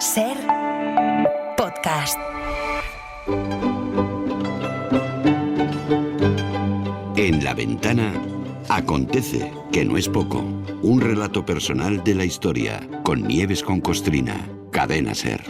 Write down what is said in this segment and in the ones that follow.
Ser podcast. En La Ventana acontece, que no es poco. Un relato personal de la historia, con Nieves con Costrina. Cadena Ser.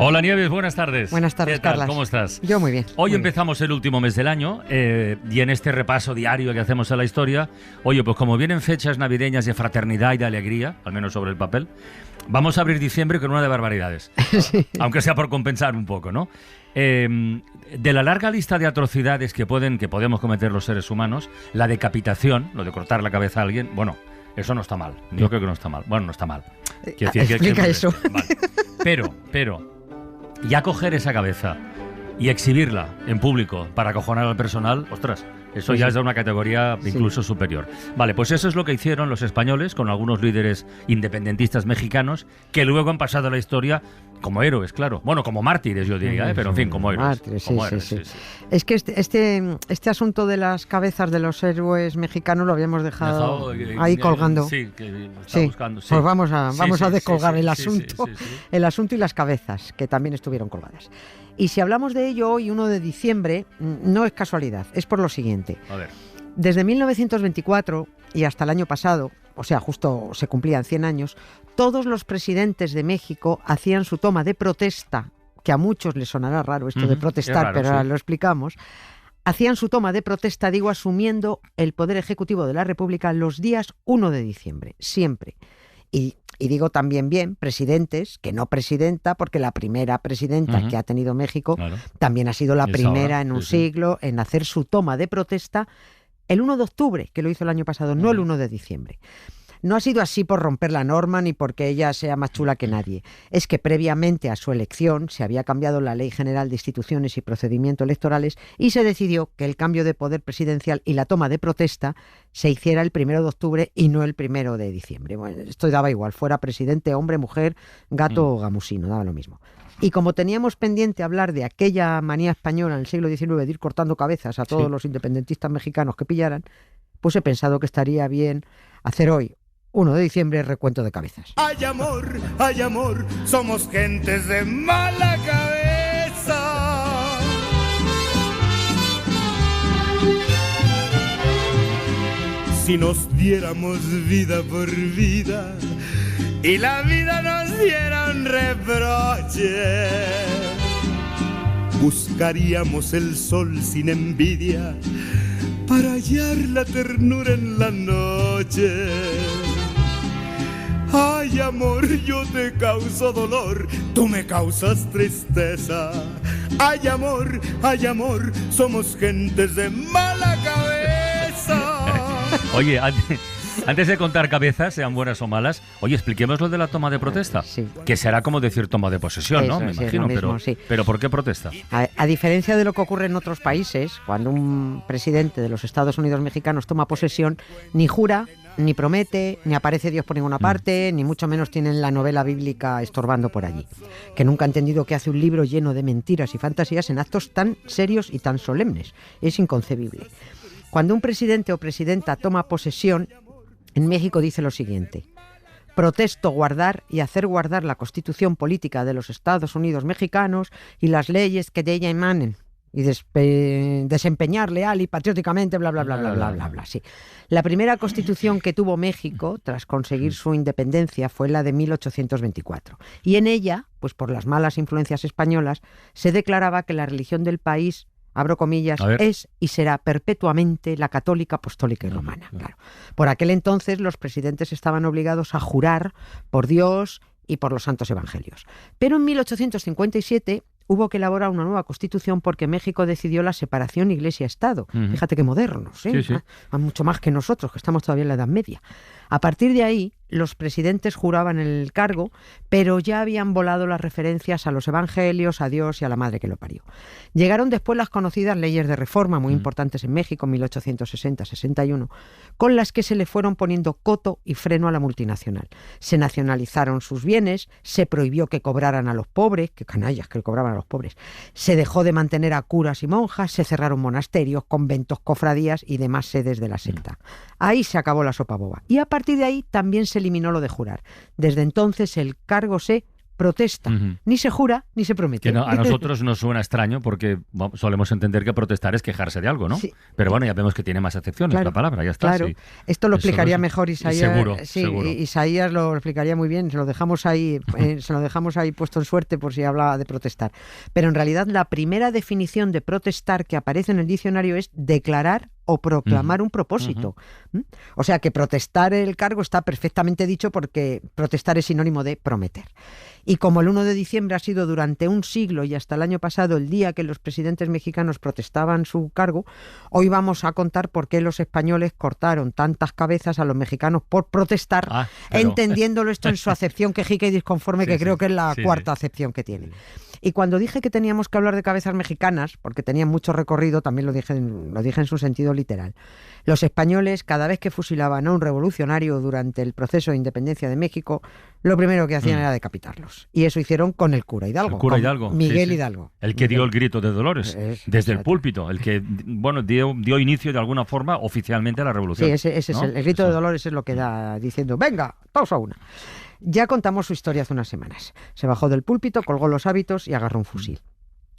Hola Nieves, buenas tardes. Buenas tardes, ¿Qué tal? Carlas. ¿Cómo estás? Yo muy bien. Hoy muy empezamos el último mes del año y en este repaso diario que hacemos a la historia, oye, pues como vienen fechas navideñas de fraternidad y de alegría, al menos sobre el papel, vamos a abrir diciembre con una de barbaridades, Sí. aunque sea por compensar un poco, ¿no? De la larga lista de atrocidades que podemos cometer los seres humanos, la decapitación, lo de cortar la cabeza a alguien, bueno, eso no está mal. Yo creo que no está mal. Bueno, no está mal. Quiero decir explica eso. Vale. Pero, ya coger esa cabeza y exhibirla en público para acojonar al personal, ostras, eso ya es de una categoría incluso superior. Vale, pues eso es lo que hicieron los españoles con algunos líderes independentistas mexicanos que luego han pasado a la historia como héroes, claro. Bueno, como mártires, yo diría, pero en fin, como héroes. Mártires, como sí, héroes, sí. sí. Es que este asunto de las cabezas de los héroes mexicanos lo habíamos dejado ahí colgando. Sí, que está buscando. Sí. Pues vamos a descolgar el sí, asunto, sí. el asunto y las cabezas, que también estuvieron colgadas. Y si hablamos de ello hoy, 1 de diciembre, no es casualidad, es por lo siguiente. A ver. Desde 1924 y hasta el año pasado, o sea, justo se cumplían 100 años, todos los presidentes de México hacían su toma de protesta, que a muchos les sonará raro esto de protestar, raro, pero ahora sí. lo explicamos. Hacían su toma de protesta, digo, asumiendo el poder ejecutivo de la República los días 1 de diciembre, siempre. Y digo también bien, presidentes, que no presidenta, porque la primera presidenta que ha tenido México también ha sido la primera en un siglo en hacer su toma de protesta el 1 de octubre, que lo hizo el año pasado, no el 1 de diciembre. No ha sido así por romper la norma ni porque ella sea más chula que nadie. Es que previamente a su elección se había cambiado la Ley General de Instituciones y Procedimientos Electorales y se decidió que el cambio de poder presidencial y la toma de protesta se hiciera el 1 de octubre y no el 1 de diciembre. Bueno, esto daba igual, fuera presidente, hombre, mujer, gato o gamusino, daba lo mismo. Y como teníamos pendiente hablar de aquella manía española en el siglo XIX de ir cortando cabezas a todos los independentistas mexicanos que pillaran, pues he pensado que estaría bien hacer hoy, 1 de diciembre, recuento de cabezas. Ay amor, somos gentes de mala cabeza. Si nos diéramos vida por vida y la vida nos diera un reproche, buscaríamos el sol sin envidia para hallar la ternura en la noche. Ay amor, yo te causo dolor, tú me causas tristeza. Ay amor, somos gentes de mala cabeza. Oye, antes de contar cabezas, sean buenas o malas, oye, expliquemos lo de la toma de protesta. Sí. Que será como decir toma de posesión, ¿no? Eso, Me sí, imagino, lo mismo, sí. pero ¿por qué protesta? A diferencia de lo que ocurre en otros países, cuando un presidente de los Estados Unidos mexicanos toma posesión, ni jura, ni promete, ni aparece Dios por ninguna parte, ni mucho menos tienen la novela bíblica estorbando por allí. Que nunca ha entendido que hace un libro lleno de mentiras y fantasías en actos tan serios y tan solemnes. Es inconcebible. Cuando un presidente o presidenta toma posesión, en México dice lo siguiente: protesto guardar y hacer guardar la Constitución política de los Estados Unidos mexicanos y las leyes que de ella emanen, y desempeñar leal y patrióticamente, bla, bla, bla, bla, bla, bla, bla. Sí. La primera constitución que tuvo México tras conseguir su independencia fue la de 1824. Y en ella, pues por las malas influencias españolas, se declaraba que la religión del país, abro comillas, es y será perpetuamente la católica, apostólica y romana. Claro. Por aquel entonces los presidentes estaban obligados a jurar por Dios y por los santos evangelios. Pero en 1857 hubo que elaborar una nueva constitución porque México decidió la separación Iglesia-Estado. Fíjate qué modernos, ¿eh? Sí. Mucho más que nosotros, que estamos todavía en la Edad Media. A partir de ahí, los presidentes juraban el cargo, pero ya habían volado las referencias a los evangelios, a Dios y a la madre que lo parió. Llegaron después las conocidas leyes de reforma, muy importantes en México, en 1860-61, con las que se le fueron poniendo coto y freno a la multinacional. Se nacionalizaron sus bienes, se prohibió que cobraran a los pobres, que canallas que cobraban a los pobres, se dejó de mantener a curas y monjas, se cerraron monasterios, conventos, cofradías y demás sedes de la secta. Ahí se acabó la sopa boba. Y a partir de ahí también se eliminó lo de jurar. Desde entonces el cargo se protesta. Ni se jura ni se promete. Que a nosotros nos suena extraño porque solemos entender que protestar es quejarse de algo, ¿no? Sí. Pero bueno, ya vemos que tiene más acepciones la palabra, ya está. Claro. Sí. Esto lo explicaría mejor Isaías. Seguro. Isaías lo explicaría muy bien. Se lo dejamos ahí puesto en suerte por si hablaba de protestar. Pero en realidad la primera definición de protestar que aparece en el diccionario es declarar o proclamar un propósito. O sea que protestar el cargo está perfectamente dicho porque protestar es sinónimo de prometer. Y como el 1 de diciembre ha sido durante un siglo y hasta el año pasado el día que los presidentes mexicanos protestaban su cargo, hoy vamos a contar por qué los españoles cortaron tantas cabezas a los mexicanos por protestar, entendiéndolo esto en su acepción quejica y disconforme, que creo que es la cuarta acepción que tiene. Y cuando dije que teníamos que hablar de cabezas mexicanas, porque tenían mucho recorrido, también lo dije en su sentido literal. Los españoles, cada vez que fusilaban a un revolucionario durante el proceso de independencia de México, lo primero que hacían era decapitarlos. Y eso hicieron con el cura Hidalgo. El cura Hidalgo. Miguel Hidalgo. El que dio el grito de Dolores desde el púlpito. El que dio inicio de alguna forma oficialmente a la revolución. Sí, ese ¿no? es el grito de Dolores, es lo que da diciendo, venga, pausa una. Ya contamos su historia hace unas semanas. Se bajó del púlpito, colgó los hábitos y agarró un fusil.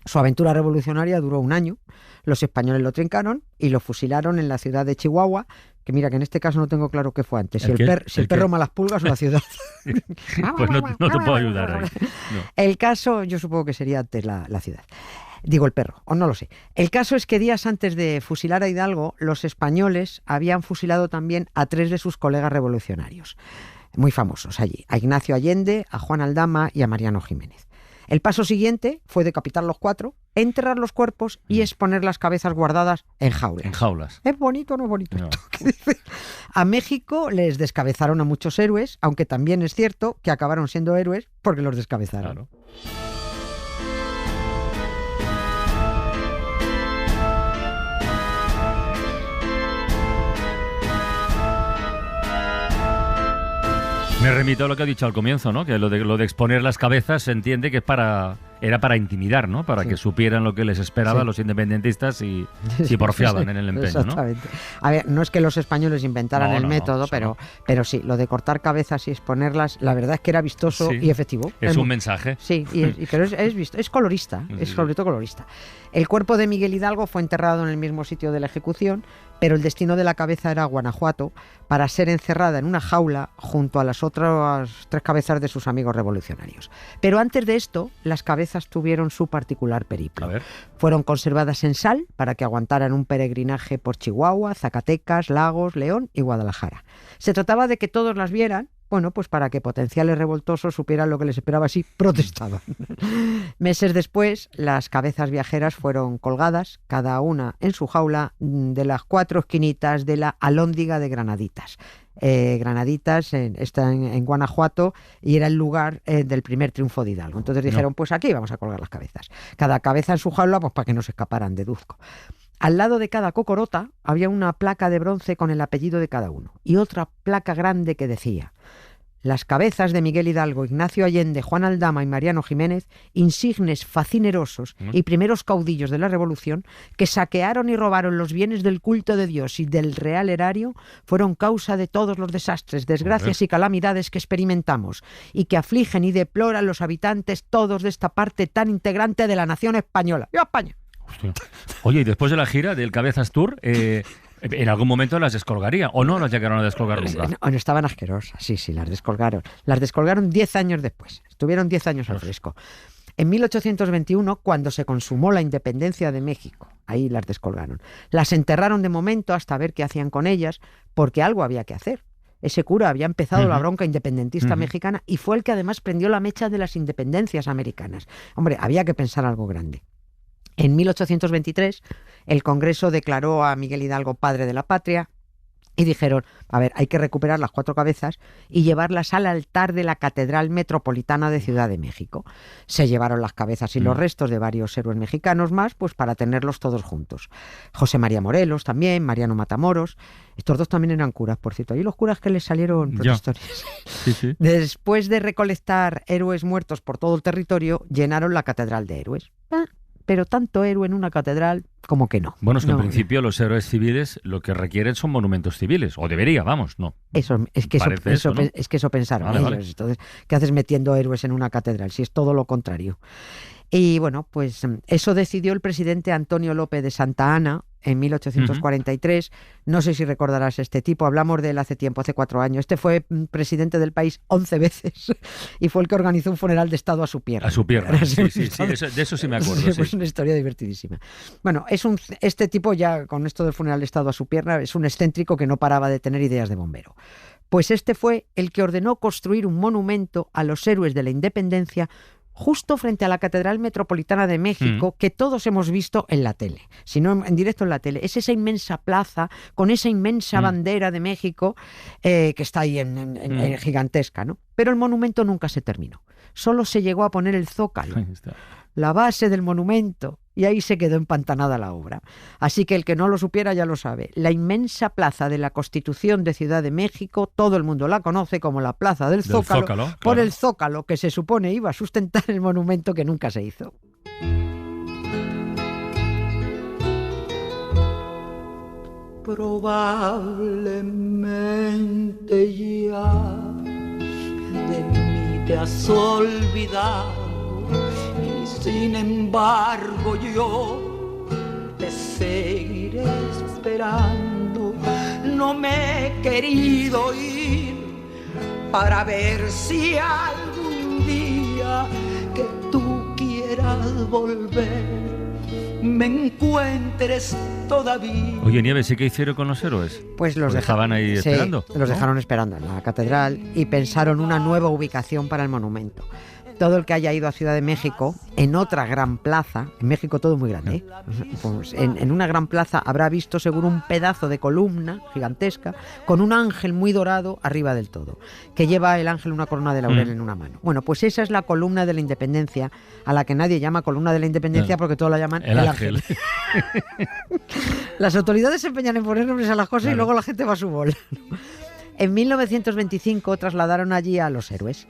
Su aventura revolucionaria duró un año. Los españoles lo trincaron y lo fusilaron en la ciudad de Chihuahua, que mira que en este caso no tengo claro qué fue antes, si el perro malas pulgas o la ciudad. Pues no te puedo ayudar ahí. No. El caso yo supongo que sería antes la ciudad. Digo el perro, o no lo sé. El caso es que días antes de fusilar a Hidalgo, los españoles habían fusilado también a 3 de sus colegas revolucionarios, muy famosos allí, a Ignacio Allende, a Juan Aldama y a Mariano Jiménez. El paso siguiente fue decapitar los 4, enterrar los cuerpos y exponer las cabezas guardadas en jaulas. En jaulas. ¿Es bonito o no es bonito esto? A México les descabezaron a muchos héroes, aunque también es cierto que acabaron siendo héroes porque los descabezaron. Claro. Me remito a lo que ha dicho al comienzo, ¿no? Que lo de exponer las cabezas se entiende que era para intimidar, ¿no? Para que supieran lo que les esperaba a los independentistas y si porfiaban en el empeño, exactamente. ¿No? A ver, no es que los españoles inventaran el método, pero sí, lo de cortar cabezas y exponerlas, la verdad es que era vistoso y efectivo. Es un mensaje. Sí, pero es colorista, es sobre todo colorista. El cuerpo de Miguel Hidalgo fue enterrado en el mismo sitio de la ejecución, pero el destino de la cabeza era Guanajuato, para ser encerrada en una jaula junto a las otras 3 cabezas de sus amigos revolucionarios. Pero antes de esto, las cabezas tuvieron su particular periplo. A ver. Fueron conservadas en sal para que aguantaran un peregrinaje por Chihuahua, Zacatecas, Lagos, León y Guadalajara. Se trataba de que todos las vieran, bueno, pues para que potenciales revoltosos supieran lo que les esperaba si protestaban. Meses después, las cabezas viajeras fueron colgadas, cada una en su jaula, de las 4 esquinitas de la Alhóndiga de Granaditas. Granaditas está en Guanajuato y era el lugar del primer triunfo de Hidalgo. Entonces dijeron, pues aquí vamos a colgar las cabezas. Cada cabeza en su jaula, pues para que no se escaparan, deduzco. Al lado de cada cocorota había una placa de bronce con el apellido de cada uno y otra placa grande que decía: las cabezas de Miguel Hidalgo, Ignacio Allende, Juan Aldama y Mariano Jiménez, insignes facinerosos y primeros caudillos de la Revolución, que saquearon y robaron los bienes del culto de Dios y del real erario, fueron causa de todos los desastres, desgracias y calamidades que experimentamos y que afligen y deploran los habitantes todos de esta parte tan integrante de la nación española. ¡Viva España! Hostia. Oye, y después de la gira del Cabezas Tour, en algún momento las descolgaría, ¿o no las llegaron a descolgar nunca? No, estaban asquerosas, sí, las descolgaron. Las descolgaron 10 años después, estuvieron 10 años al fresco. En 1821, cuando se consumó la independencia de México, ahí las descolgaron. Las enterraron de momento hasta ver qué hacían con ellas, porque algo había que hacer. Ese cura había empezado la bronca independentista mexicana y fue el que además prendió la mecha de las independencias americanas. Hombre, había que pensar algo grande. En 1823, el Congreso declaró a Miguel Hidalgo padre de la patria Y dijeron, a ver, hay que recuperar las 4 cabezas y llevarlas al altar de la Catedral Metropolitana de Ciudad de México. Se llevaron las cabezas y los restos de varios héroes mexicanos más, pues para tenerlos todos juntos. José María Morelos también, Mariano Matamoros. Estos dos también eran curas, por cierto. Ahí los curas que les salieron protestores. Sí, sí. Después de recolectar héroes muertos por todo el territorio, llenaron la Catedral de Héroes. Pero tanto héroe en una catedral, como que no. Bueno, es que No, en principio los héroes civiles lo que requieren son monumentos civiles, o debería, vamos, no. Eso, es que Parece eso, ¿no? es que eso pensaron Vale, ellos. vale. Entonces, ¿qué haces metiendo héroes en una catedral? Si es todo lo contrario. Y bueno, pues eso decidió el presidente Antonio López de Santa Anna en 1843. No sé si recordarás este tipo, hablamos de él hace tiempo, hace 4 años. Este fue presidente del país 11 veces y fue el que organizó un funeral de Estado a su pierna. A su pierna, sí, Estado- de eso sí me acuerdo. Sí, Sí. pues una historia divertidísima. Bueno, este tipo ya con esto del funeral de Estado a su pierna es un excéntrico que no paraba de tener ideas de bombero. Pues este fue el que ordenó construir un monumento a los héroes de la independencia justo frente a la Catedral Metropolitana de México, que todos hemos visto en la tele, si no en directo en la tele. Es esa inmensa plaza con esa inmensa bandera de México que está ahí en gigantesca, ¿no? Pero el monumento nunca se terminó. Solo se llegó a poner el zócalo, Ahí está. la base del monumento, y ahí se quedó empantanada la obra. Así que el que no lo supiera ya lo sabe. La inmensa plaza de la Constitución de Ciudad de México, todo el mundo la conoce como la Plaza del Zócalo, por claro. el zócalo que se supone iba a sustentar el monumento que nunca se hizo. Probablemente ya de mí te has olvidado y sin embargo yo te seguiré esperando. No me he querido ir para ver si algún día que tú quieras volver me encuentres todavía. Oye, Nieves, ¿sí que hicieron con los héroes? Pues los dejaban ahí sí, esperando, los ¿no? dejaron esperando en la catedral y pensaron una nueva ubicación para el monumento. Todo el que haya ido a Ciudad de México, en otra gran plaza, en México todo muy grande, pues en una gran plaza habrá visto seguro un pedazo de columna gigantesca con un ángel muy dorado arriba del todo, que lleva el ángel una corona de laurel en una mano. Bueno, pues esa es la columna de la independencia, a la que nadie llama columna de la independencia porque todos la llaman El ángel. Las autoridades se empeñan en poner nombres a las cosas, claro, y luego la gente va a su bola. En 1925 trasladaron allí a los héroes.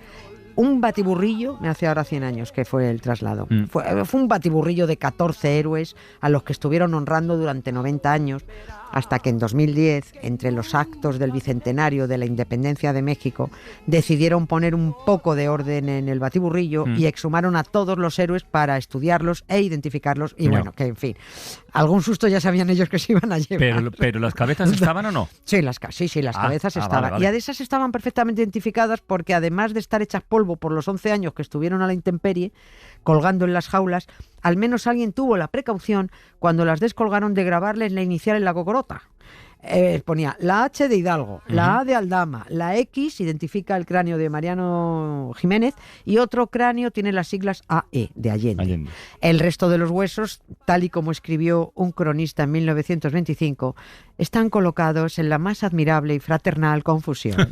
Un batiburrillo, me hace ahora 100 años que fue el traslado. Fue un batiburrillo de 14 héroes a los que estuvieron honrando durante 90 años, hasta que en 2010, entre los actos del bicentenario de la independencia de México, decidieron poner un poco de orden en el batiburrillo y exhumaron a todos los héroes para estudiarlos e identificarlos. Y bueno, que en fin, algún susto ya sabían ellos que se iban a llevar. Pero ¿las cabezas estaban o no? Sí, las cabezas estaban. Vale, vale. Y a esas estaban perfectamente identificadas porque además de estar hechas polvo por los 11 años que estuvieron a la intemperie, colgando en las jaulas, al menos alguien tuvo la precaución, cuando las descolgaron, de grabarles la inicial en la cocorota. Ponía la H de Hidalgo, la A de Aldama, la X identifica el cráneo de Mariano Jiménez y otro cráneo tiene las siglas AE de Allende. El resto de los huesos, tal y como escribió un cronista en 1925, están colocados en la más admirable y fraternal confusión.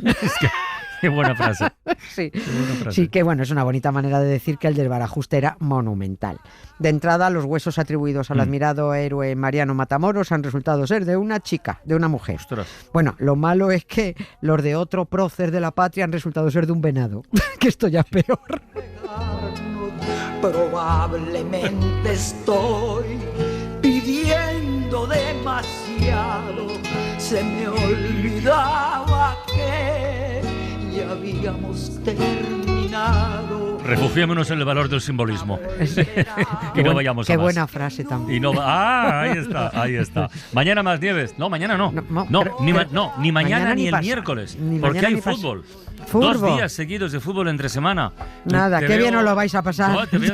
Qué buena frase. Sí. Qué buena frase. Sí, que bueno, es una bonita manera de decir que el desbarajuste era monumental. De entrada, los huesos atribuidos al admirado héroe Mariano Matamoros han resultado ser de una chica, de una mujer. Ostras. Bueno, lo malo es que los de otro prócer de la patria han resultado ser de un venado, que esto ya es peor. Probablemente estoy pidiendo demasiado. Se me olvidaba que ya habíamos terminado. Refugiémonos en el valor del simbolismo. Y no vayamos a Qué más. buena frase también. Y no, ahí está. Mañana más Nieves. No, mañana no. Ni mañana ni el pasa. miércoles. Ni porque mañana hay ni pasa. fútbol. Fútbol. 2 días seguidos de fútbol entre semana. Nada, qué bien os lo vais a pasar. No, te veo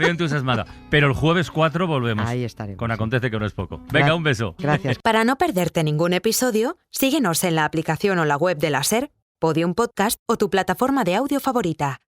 entusiasmada. Pero el jueves 4 volvemos. Ahí estaremos. Con Acontece que no es poco. Venga, un beso. Gracias. Para no perderte ningún episodio, síguenos en la aplicación o la web de la SER, Podium Podcast o tu plataforma de audio favorita.